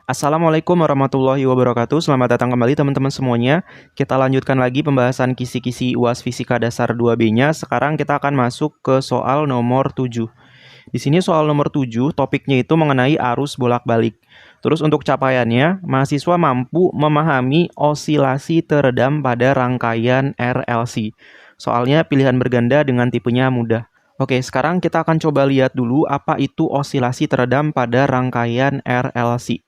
Assalamualaikum warahmatullahi wabarakatuh. Selamat datang kembali teman-teman semuanya. Kita lanjutkan lagi pembahasan kisi-kisi UAS Fisika Dasar 2B-nya. Sekarang kita akan masuk ke soal nomor 7. Di sini soal nomor 7, topiknya itu mengenai arus bolak-balik. Terus untuk capaiannya, mahasiswa mampu memahami osilasi teredam pada rangkaian RLC. Soalnya pilihan berganda dengan tipenya mudah. Oke, sekarang kita akan coba lihat dulu apa itu osilasi teredam pada rangkaian RLC.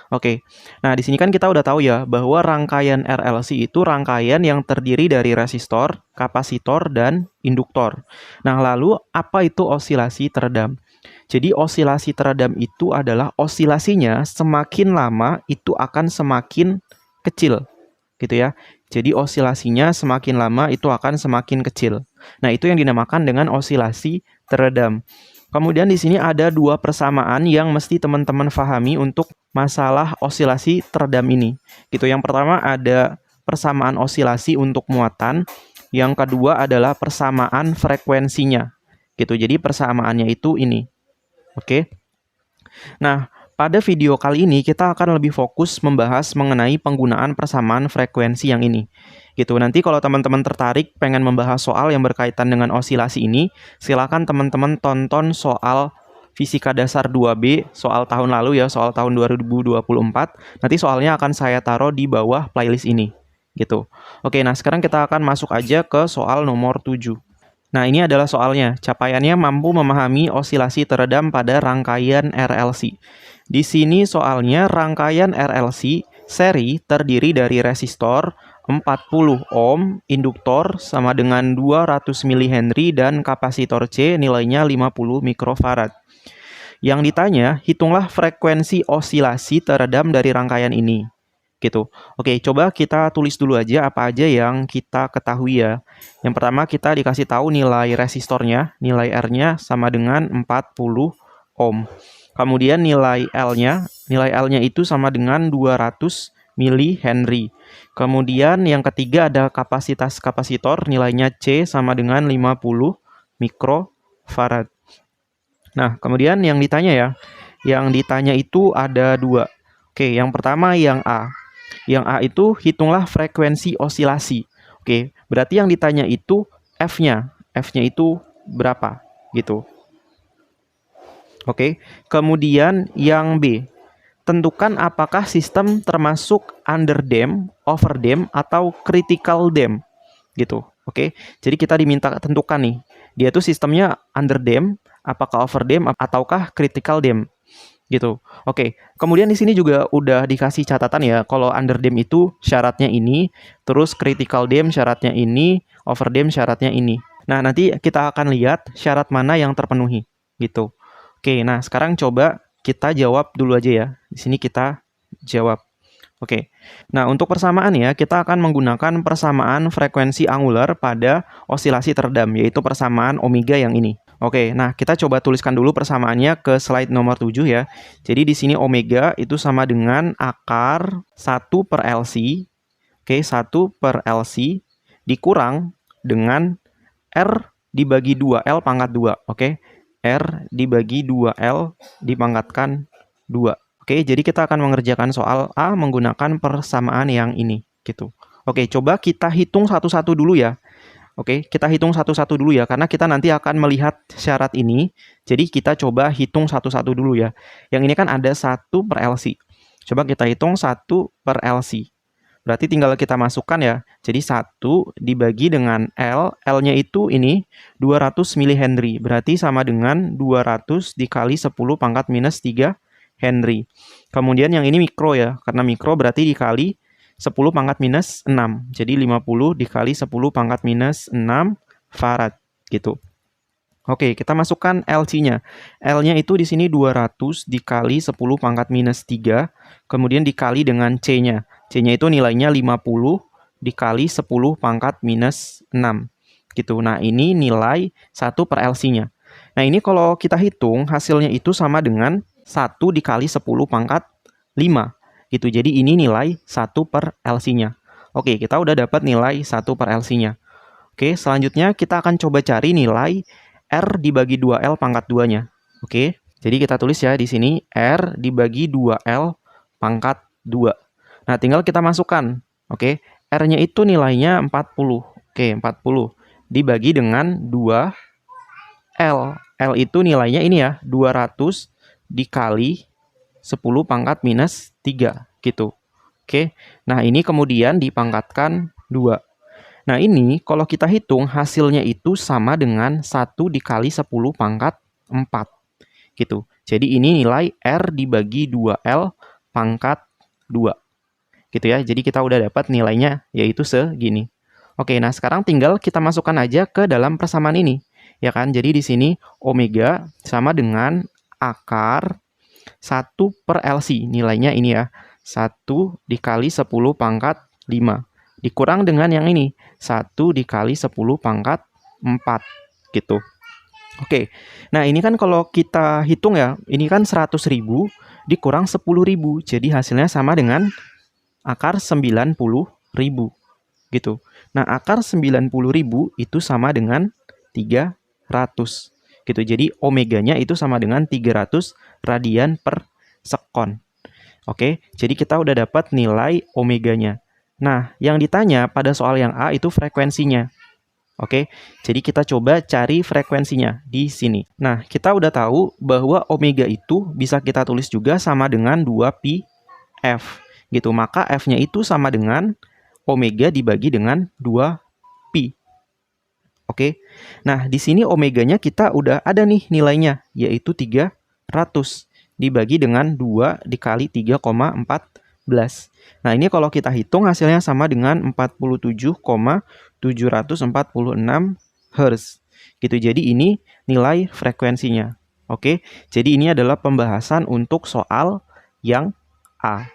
Oke, nah di sini kan kita udah tahu ya bahwa rangkaian RLC itu rangkaian yang terdiri dari resistor, kapasitor, dan induktor. Nah lalu apa itu osilasi teredam? Jadi osilasi teredam itu adalah osilasinya semakin lama itu akan semakin kecil, gitu ya. Jadi osilasinya semakin lama itu akan semakin kecil. Nah itu yang dinamakan dengan osilasi teredam. Kemudian di sini ada dua persamaan yang mesti teman-teman pahami untuk masalah osilasi teredam ini. Gitu. Yang pertama ada persamaan osilasi untuk muatan, yang kedua adalah persamaan frekuensinya. Gitu. Jadi persamaannya itu ini. Oke. Nah, pada video kali ini kita akan lebih fokus membahas mengenai penggunaan persamaan frekuensi yang ini. Gitu. Nanti kalau teman-teman tertarik pengen membahas soal yang berkaitan dengan osilasi ini, silakan teman-teman tonton soal Fisika Dasar 2B soal tahun lalu ya, soal tahun 2024. Nanti soalnya akan saya taruh di bawah playlist ini. Gitu. Oke, nah sekarang kita akan masuk aja ke soal nomor 7. Nah, ini adalah soalnya. Capaiannya mampu memahami osilasi teredam pada rangkaian RLC. Di sini soalnya rangkaian RLC seri terdiri dari resistor 40 ohm, induktor sama dengan 200 mH dan kapasitor C nilainya 50 mikrofarad. Yang ditanya, hitunglah frekuensi osilasi teredam dari rangkaian ini. Gitu. Oke, coba kita tulis dulu aja apa aja yang kita ketahui ya. Yang pertama kita dikasih tahu nilai resistornya, nilai R-nya sama dengan 40 ohm. Kemudian nilai L-nya itu sama dengan 200 mH. Kemudian yang ketiga ada kapasitas kapasitor, nilainya C sama dengan 50 mikrofarad. Nah, kemudian yang ditanya ya, yang ditanya itu ada dua. Oke, yang pertama yang A. Yang A itu hitunglah frekuensi osilasi. Oke, berarti yang ditanya itu F-nya. F-nya itu berapa? Gitu. Oke, kemudian yang B. Tentukan apakah sistem termasuk underdamped, overdamped, atau critical damped. Gitu. Oke, jadi kita diminta tentukan nih. Dia tuh sistemnya underdamped, apakah overdamped, ataukah critical damped. Gitu. Oke, kemudian di sini juga udah dikasih catatan ya, kalau underdamped itu syaratnya ini, terus critical damped syaratnya ini, overdamped syaratnya ini. Nah, nanti kita akan lihat syarat mana yang terpenuhi, gitu. Oke, nah sekarang coba kita jawab dulu aja ya. Di sini kita jawab. Oke. Nah, untuk persamaan ya, kita akan menggunakan persamaan frekuensi angular pada osilasi teredam, yaitu persamaan omega yang ini. Oke, nah kita coba tuliskan dulu persamaannya ke slide nomor 7 ya. Jadi di sini omega itu sama dengan akar 1 per LC. Oke, 1 per LC dikurang dengan R dibagi 2L pangkat 2. Oke, R dibagi 2L dipangkatkan 2. Oke, jadi kita akan mengerjakan soal A menggunakan persamaan yang ini. Gitu. Oke, coba kita hitung satu-satu dulu ya. Oke, kita hitung satu-satu dulu ya, karena kita nanti akan melihat syarat ini. Jadi kita coba hitung satu-satu dulu ya. Yang ini kan ada 1 per LC. Coba kita hitung 1 per LC. Berarti tinggal kita masukkan ya. Jadi 1 dibagi dengan L. L-nya itu ini 200 mH. Berarti sama dengan 200 dikali 10 pangkat minus 3 Henry. Kemudian yang ini mikro ya. Karena mikro berarti dikali 10 pangkat minus 6. Jadi 50 dikali 10 pangkat minus 6 farad. Gitu. Oke, kita masukkan LC-nya. L-nya itu di sini 200 dikali 10 pangkat minus 3. Kemudian dikali dengan C-nya. C-nya itu nilainya 50 dikali 10 pangkat minus 6. Gitu. Nah, ini nilai 1 per LC-nya. Nah, ini kalau kita hitung, hasilnya itu sama dengan 1 dikali 10 pangkat 5. Gitu. Jadi ini nilai 1 per LC-nya. Oke, kita udah dapat nilai 1 per LC-nya. Oke, selanjutnya kita akan coba cari nilai R dibagi 2L pangkat 2-nya. Oke, jadi kita tulis ya di sini R dibagi 2L pangkat 2. Nah, tinggal kita masukkan. Oke, R-nya itu nilainya 40. Oke, 40 dibagi dengan 2L. L itu nilainya ini ya, 200 dikali 10 pangkat minus 3 gitu. Oke, nah ini kemudian dipangkatkan 2. Nah ini kalau kita hitung hasilnya itu sama dengan 1 dikali 10 pangkat 4 gitu. Jadi ini nilai R dibagi 2L pangkat 2 gitu ya. Jadi kita udah dapat nilainya yaitu segini. Oke, nah sekarang tinggal kita masukkan aja ke dalam persamaan ini. Ya kan? Jadi di sini omega sama dengan akar 1 per LC. Nilainya ini ya. 1 dikali 10 pangkat 5. Dikurang dengan yang ini. 1 dikali 10 pangkat 4. Gitu. Oke. Nah, ini kan kalau kita hitung ya. Ini kan 100.000 dikurang 10.000. Jadi hasilnya sama dengan akar 90.000. Gitu. Nah, akar 90.000 itu sama dengan 300. Gitu. Jadi omeganya itu sama dengan 300 radian per sekon. Oke, jadi kita udah dapat nilai omeganya. Nah, yang ditanya pada soal yang A itu frekuensinya. Oke, jadi kita coba cari frekuensinya di sini. Nah, kita udah tahu bahwa omega itu bisa kita tulis juga sama dengan 2pi F. Gitu, maka F-nya itu sama dengan omega dibagi dengan 2pi. Oke, nah di sini omeganya kita udah ada nih nilainya, yaitu 300 dibagi dengan 2 dikali 3,14. Nah, ini kalau kita hitung hasilnya sama dengan 47,746 Hz. Gitu, jadi ini nilai frekuensinya. Oke, jadi ini adalah pembahasan untuk soal yang A.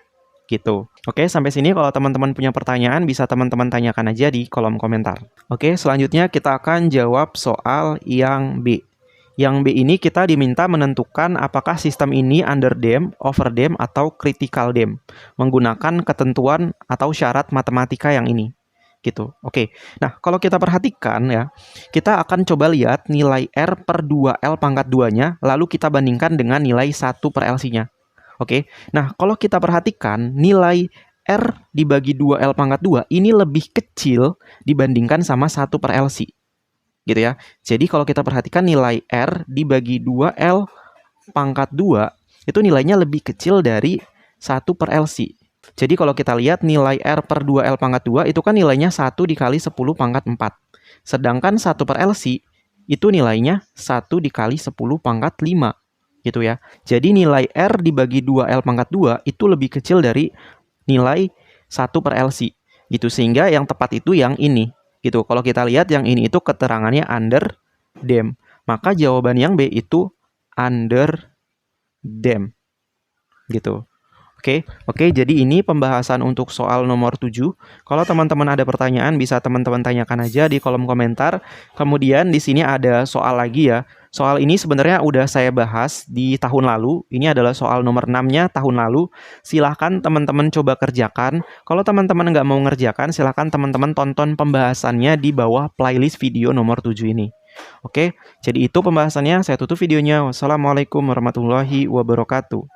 Gitu. Oke, sampai sini kalau teman-teman punya pertanyaan bisa teman-teman tanyakan aja di kolom komentar. Oke, selanjutnya kita akan jawab soal yang B. Yang B ini kita diminta menentukan apakah sistem ini underdamped, overdamped, atau critical damped menggunakan ketentuan atau syarat matematika yang ini. Gitu. Oke. Nah, kalau kita perhatikan ya, kita akan coba lihat nilai R per 2L pangkat 2-nya, lalu kita bandingkan dengan nilai 1 per LC-nya. Oke. Nah, kalau kita perhatikan nilai R dibagi 2L pangkat 2 ini lebih kecil dibandingkan sama 1 per LC. Gitu ya. Jadi kalau kita perhatikan nilai R dibagi 2L pangkat 2 itu nilainya lebih kecil dari 1 per LC. Jadi kalau kita lihat nilai R per 2L pangkat 2 itu kan nilainya 1 dikali 10 pangkat 4. Sedangkan 1 per LC itu nilainya 1 dikali 10 pangkat 5. Gitu ya. Jadi nilai R dibagi 2L pangkat 2 itu lebih kecil dari nilai 1 per LC. Gitu, sehingga yang tepat itu yang ini. Gitu. Kalau kita lihat yang ini itu keterangannya underdamped. Maka jawaban yang B itu underdamped. Gitu. Oke, jadi ini pembahasan untuk soal nomor 7. Kalau teman-teman ada pertanyaan bisa teman-teman tanyakan aja di kolom komentar. Kemudian di sini ada soal lagi ya. Soal ini sebenarnya udah saya bahas di tahun lalu. Ini adalah soal nomor 6-nya tahun lalu. Silahkan teman-teman coba kerjakan. Kalau teman-teman nggak mau ngerjakan, silahkan teman-teman tonton pembahasannya di bawah playlist video nomor 7 ini. Oke, jadi itu pembahasannya. Saya tutup videonya. Wassalamualaikum warahmatullahi wabarakatuh.